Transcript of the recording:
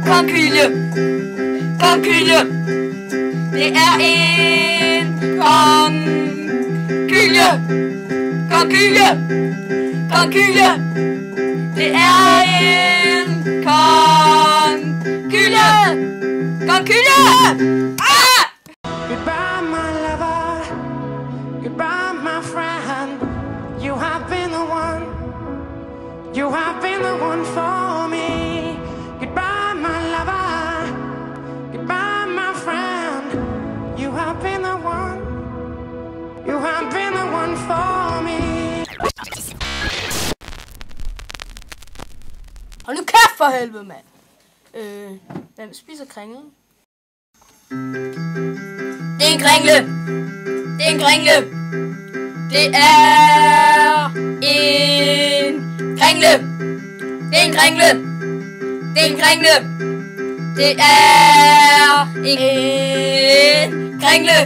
Konkylie. Konkylie. Det er en konkylie. Konkylie. Konkylie. Det er en konkylie. Konkylie. Ah! Goodbye, my lover. Goodbye, my friend. You have been the one. You have been the one for me. Goodbye, my lover. Goodbye, my friend. You have been the one. You have been the one for me. Hold nu kæft for helvede, mand. Hvem spiser kringlen? Det er en kringle. Det er en kringle. Det er en kringle. Det er en kringle. Det er en kringle. Det er en kringle. Det er en kringle.